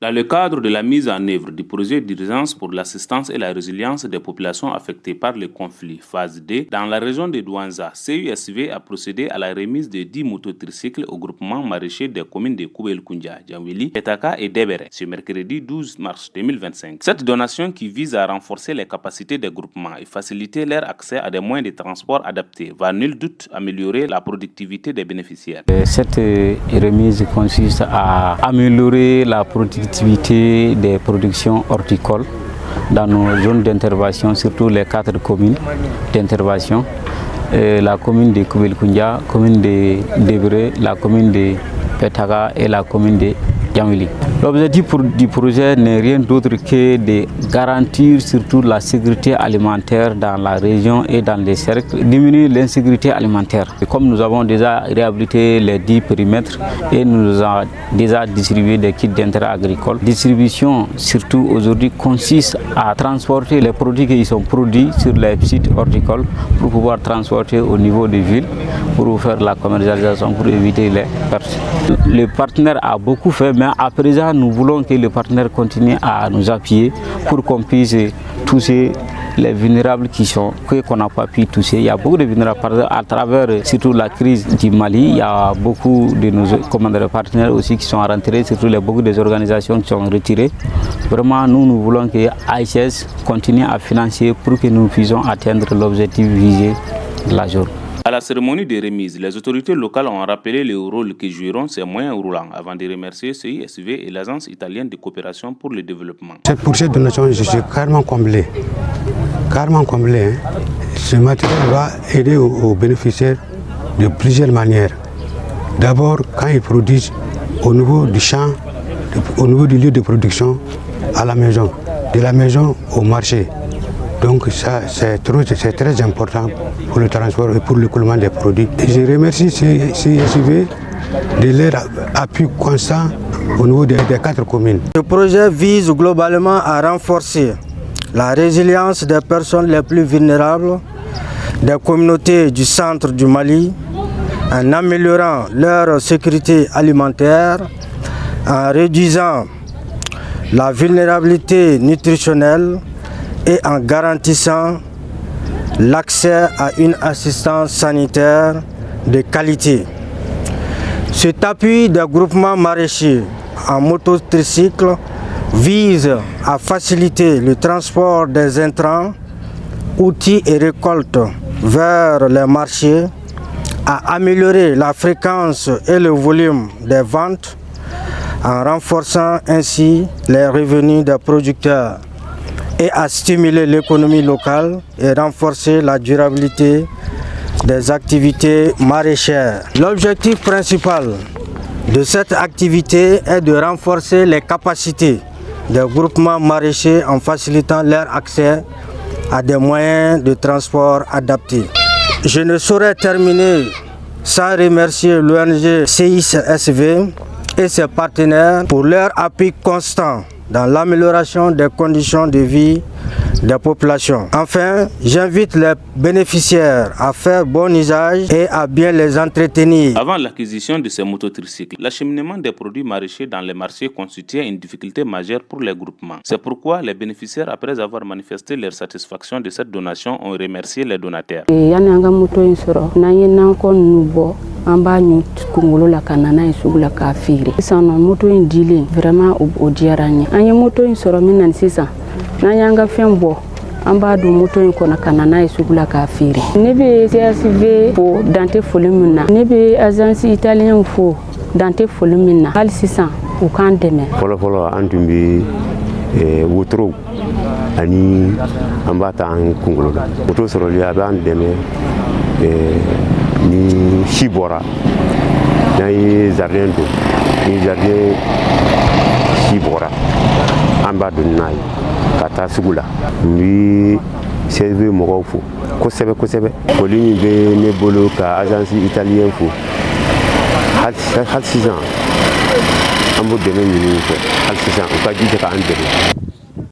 Dans le cadre de la mise en œuvre du projet d'urgence pour l'assistance et la résilience des populations affectées par le conflit, phase D, dans la région de Douanza, CUSV a procédé à la remise de 10 mototricycles au groupement maraîcher des communes de Koubel-Koundia, Djanwili, Petaka et Debere, ce mercredi 12 mars 2025. Cette donation qui vise à renforcer les capacités des groupements et faciliter leur accès à des moyens de transport adaptés va nul doute améliorer la productivité des bénéficiaires. Cette remise consiste à améliorer la productivité des productions horticoles dans nos zones d'intervention, surtout les 4 communes d'intervention, la commune de Koubel-Koundia, la commune de Debere, la commune de Petaka et la commune de Djanwili. L'objectif du projet n'est rien d'autre que de garantir surtout la sécurité alimentaire dans la région et dans les cercles, diminuer l'insécurité alimentaire. Et comme nous avons déjà réhabilité les 10 périmètres et nous avons déjà distribué des kits d'intérêt agricole, distribution surtout aujourd'hui consiste à transporter les produits qui sont produits sur les sites horticoles pour pouvoir transporter au niveau des villes, pour faire la commercialisation, pour éviter les pertes. Le partenaire a beaucoup fait, mais à présent, nous voulons que le partenaire continue à nous appuyer pour qu'on puisse toucher les vulnérables qu'on n'a pas pu toucher. Il y a beaucoup de vulnérables à travers surtout la crise du Mali. Il y a beaucoup de nos partenaires aussi qui sont rentrés, surtout beaucoup des organisations qui sont retirées. Vraiment, nous voulons que AICS continue à financer pour que nous puissions atteindre l'objectif visé de la journée. À la cérémonie de remise, les autorités locales ont rappelé le rôle que joueront ces moyens roulants avant de remercier CISV et l'Agence italienne de coopération pour le développement. Pour cette donation, je suis carrément comblé. Ce matériel va aider aux bénéficiaires de plusieurs manières. D'abord, quand ils produisent au niveau du champ, au niveau du lieu de production, à la maison, de la maison au marché. Donc ça, c'est très important pour le transport et pour l'écoulement des produits. Et je remercie CISV de leur appui constant au niveau des 4 communes. Le projet vise globalement à renforcer la résilience des personnes les plus vulnérables des communautés du centre du Mali en améliorant leur sécurité alimentaire, en réduisant la vulnérabilité nutritionnelle et en garantissant l'accès à une assistance sanitaire de qualité. Cet appui des groupements maraîchers en mototricycle vise à faciliter le transport des intrants, outils et récoltes vers les marchés, à améliorer la fréquence et le volume des ventes, en renforçant ainsi les revenus des producteurs, et à stimuler l'économie locale et renforcer la durabilité des activités maraîchères. L'objectif principal de cette activité est de renforcer les capacités des groupements maraîchers en facilitant leur accès à des moyens de transport adaptés. Je ne saurais terminer sans remercier l'ONG CISV et ses partenaires pour leur appui constant dans l'amélioration des conditions de vie des populations. Enfin, j'invite les bénéficiaires à faire bon usage et à bien les entretenir. Avant l'acquisition de ces mototricycles, l'acheminement des produits maraîchers dans les marchés constituait une difficulté majeure pour les groupements. C'est pourquoi les bénéficiaires, après avoir manifesté leur satisfaction de cette donation, ont remercié les donataires. An b'a ɲu kunkolo la ka nana ye sugu la k'a feere. Sisan nɔ moto in dilen vraiment o diyara an ye. An ye moto in sɔrɔ min na sisan n'an y'an ka fɛn bɔ an b'a don moto in kɔnɔ ka nana ye sugu la k'a feere. Ne bɛ CSV fo dan tɛ foli min na, ne bɛ agence italien fo dan tɛ foli min na. Hali sisan u k'an dɛmɛ. Fɔlɔfɔlɔ an tun bɛ wotorow ani an b'a ta an kunkolo la. Moto sɔrɔli a b'an dɛmɛ ni si bɔra n'an ye jardin don ni jardin si bɔra an b'a don n'a ye ka taa sugu la. N bɛ CSV mɔgɔw fo kosɛbɛ. Foli min bɛ ne bolo ka agence italien fo hali sisan an b'o dɛmɛ ɲini u fɛ, hali sisan u ka jija k'an dɛmɛ.